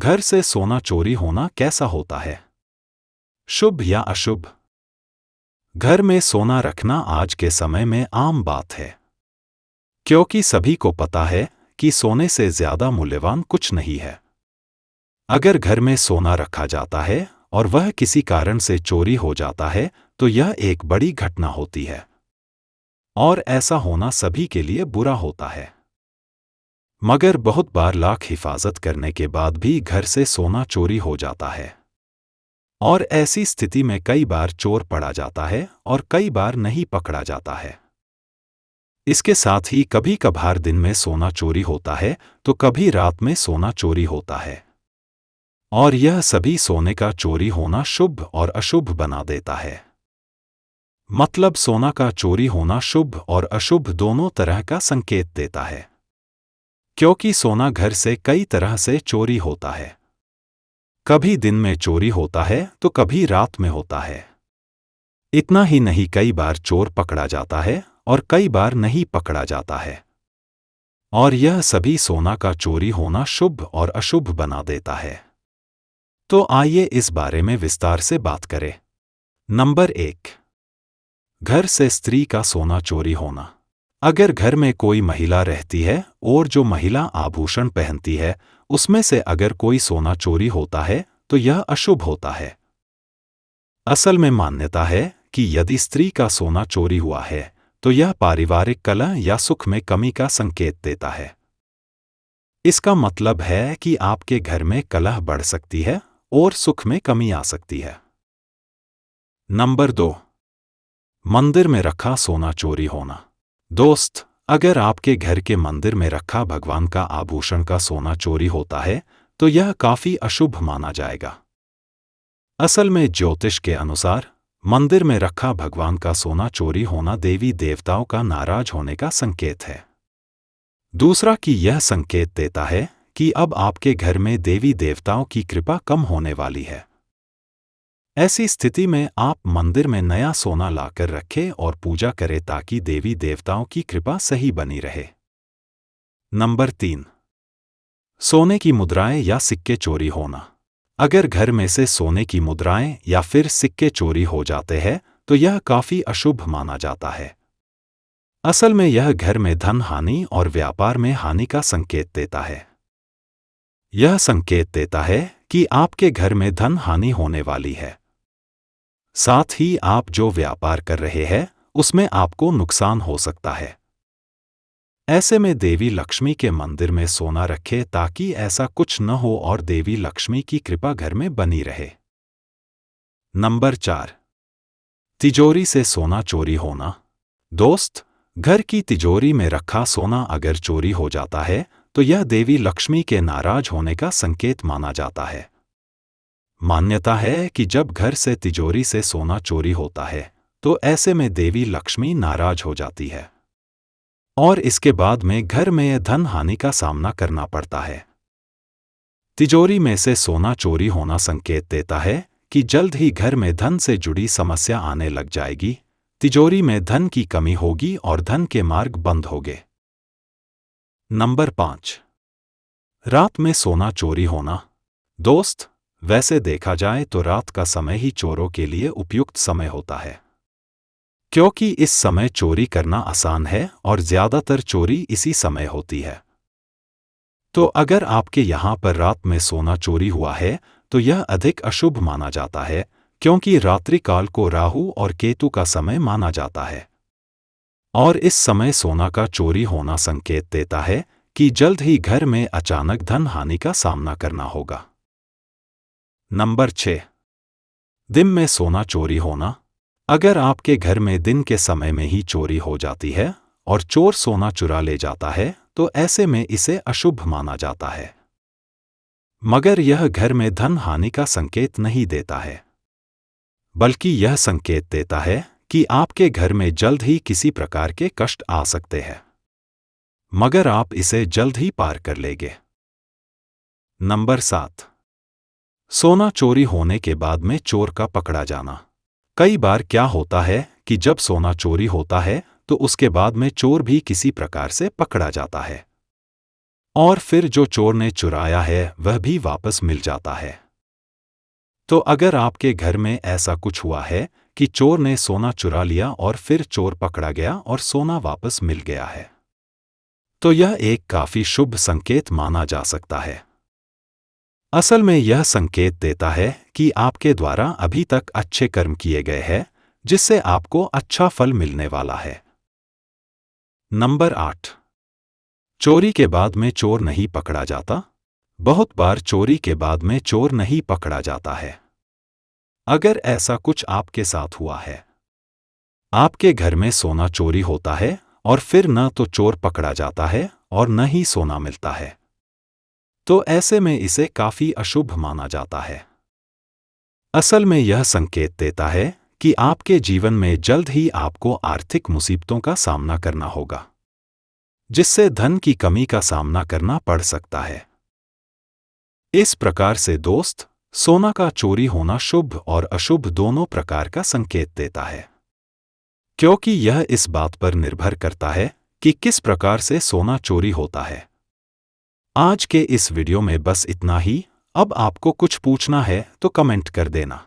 घर से सोना चोरी होना कैसा होता है? शुभ या अशुभ? घर में सोना रखना आज के समय में आम बात है, क्योंकि सभी को पता है कि सोने से ज्यादा मूल्यवान कुछ नहीं है। अगर घर में सोना रखा जाता है और वह किसी कारण से चोरी हो जाता है तो यह एक बड़ी घटना होती है, और ऐसा होना सभी के लिए बुरा होता है। मगर बहुत बार लाख हिफाजत करने के बाद भी घर से सोना चोरी हो जाता है, और ऐसी स्थिति में कई बार चोर पकड़ा जाता है और कई बार नहीं पकड़ा जाता है। इसके साथ ही कभी कभार दिन में सोना चोरी होता है तो कभी रात में सोना चोरी होता है, और यह सभी सोने का चोरी होना शुभ और अशुभ बना देता है। मतलब सोना का चोरी होना शुभ और अशुभ दोनों तरह का संकेत देता है, क्योंकि सोना घर से कई तरह से चोरी होता है। कभी दिन में चोरी होता है तो कभी रात में होता है। इतना ही नहीं, कई बार चोर पकड़ा जाता है और कई बार नहीं पकड़ा जाता है, और यह सभी सोना का चोरी होना शुभ और अशुभ बना देता है। तो आइए इस बारे में विस्तार से बात करें। नंबर 1, घर से स्त्री का सोना चोरी होना। अगर घर में कोई महिला रहती है और जो महिला आभूषण पहनती है उसमें से अगर कोई सोना चोरी होता है तो यह अशुभ होता है। असल में मान्यता है कि यदि स्त्री का सोना चोरी हुआ है तो यह पारिवारिक कलह या सुख में कमी का संकेत देता है। इसका मतलब है कि आपके घर में कलह बढ़ सकती है और सुख में कमी आ सकती है। नंबर 2, मंदिर में रखा सोना चोरी होना। दोस्त, अगर आपके घर के मंदिर में रखा भगवान का आभूषण का सोना चोरी होता है तो यह काफी अशुभ माना जाएगा। असल में ज्योतिष के अनुसार मंदिर में रखा भगवान का सोना चोरी होना देवी देवताओं का नाराज होने का संकेत है। दूसरा कि यह संकेत देता है कि अब आपके घर में देवी देवताओं की कृपा कम होने वाली है। ऐसी स्थिति में आप मंदिर में नया सोना लाकर रखें और पूजा करें ताकि देवी देवताओं की कृपा सही बनी रहे। नंबर 3, सोने की मुद्राएं या सिक्के चोरी होना। अगर घर में से सोने की मुद्राएं या फिर सिक्के चोरी हो जाते हैं तो यह काफी अशुभ माना जाता है। असल में यह घर में धन हानि और व्यापार में हानि का संकेत देता है। यह संकेत देता है कि आपके घर में धन हानि होने वाली है। साथ ही आप जो व्यापार कर रहे हैं उसमें आपको नुकसान हो सकता है। ऐसे में देवी लक्ष्मी के मंदिर में सोना रखें ताकि ऐसा कुछ न हो और देवी लक्ष्मी की कृपा घर में बनी रहे। नंबर 4, तिजोरी से सोना चोरी होना। दोस्त, घर की तिजोरी में रखा सोना अगर चोरी हो जाता है तो यह देवी लक्ष्मी के नाराज होने का संकेत माना जाता है। मान्यता है कि जब घर से तिजोरी से सोना चोरी होता है तो ऐसे में देवी लक्ष्मी नाराज हो जाती है, और इसके बाद में घर में धन हानि का सामना करना पड़ता है। तिजोरी में से सोना चोरी होना संकेत देता है कि जल्द ही घर में धन से जुड़ी समस्या आने लग जाएगी, तिजोरी में धन की कमी होगी और धन के मार्ग बंद होंगे। नंबर 5, रात में सोना चोरी होना। दोस्त, वैसे देखा जाए तो रात का समय ही चोरों के लिए उपयुक्त समय होता है, क्योंकि इस समय चोरी करना आसान है और ज्यादातर चोरी इसी समय होती है। तो अगर आपके यहाँ पर रात में सोना चोरी हुआ है तो यह अधिक अशुभ माना जाता है, क्योंकि रात्रिकाल को राहु और केतु का समय माना जाता है, और इस समय सोना का चोरी होना संकेत देता है कि जल्द ही घर में अचानक धन हानि का सामना करना होगा। नंबर 6, दिन में सोना चोरी होना। अगर आपके घर में दिन के समय में ही चोरी हो जाती है और चोर सोना चुरा ले जाता है तो ऐसे में इसे अशुभ माना जाता है। मगर यह घर में धन हानि का संकेत नहीं देता है, बल्कि यह संकेत देता है कि आपके घर में जल्द ही किसी प्रकार के कष्ट आ सकते हैं, मगर आप इसे जल्द ही पार कर लेंगे। नंबर 7, सोना चोरी होने के बाद में चोर का पकड़ा जाना। कई बार क्या होता है कि जब सोना चोरी होता है तो उसके बाद में चोर भी किसी प्रकार से पकड़ा जाता है। और फिर जो चोर ने चुराया है वह भी वापस मिल जाता है। तो अगर आपके घर में ऐसा कुछ हुआ है कि चोर ने सोना चुरा लिया और फिर चोर पकड़ा गया और सोना वापस मिल गया है, तो यह एक काफी शुभ संकेत माना जा सकता है। असल में यह संकेत देता है कि आपके द्वारा अभी तक अच्छे कर्म किए गए हैं, जिससे आपको अच्छा फल मिलने वाला है। नंबर 8। चोरी के बाद में चोर नहीं पकड़ा जाता। बहुत बार चोरी के बाद में चोर नहीं पकड़ा जाता है। अगर ऐसा कुछ आपके साथ हुआ है, आपके घर में सोना चोरी होता है और फिर न तो चोर पकड़ा जाता है और न ही सोना मिलता है, तो ऐसे में इसे काफी अशुभ माना जाता है। असल में यह संकेत देता है कि आपके जीवन में जल्द ही आपको आर्थिक मुसीबतों का सामना करना होगा, जिससे धन की कमी का सामना करना पड़ सकता है। इस प्रकार से दोस्त, सोना का चोरी होना शुभ और अशुभ दोनों प्रकार का संकेत देता है, क्योंकि यह इस बात पर निर्भर करता है कि किस प्रकार से सोना चोरी होता है। आज के इस वीडियो में बस इतना ही। अब आपको कुछ पूछना है तो कमेंट कर देना।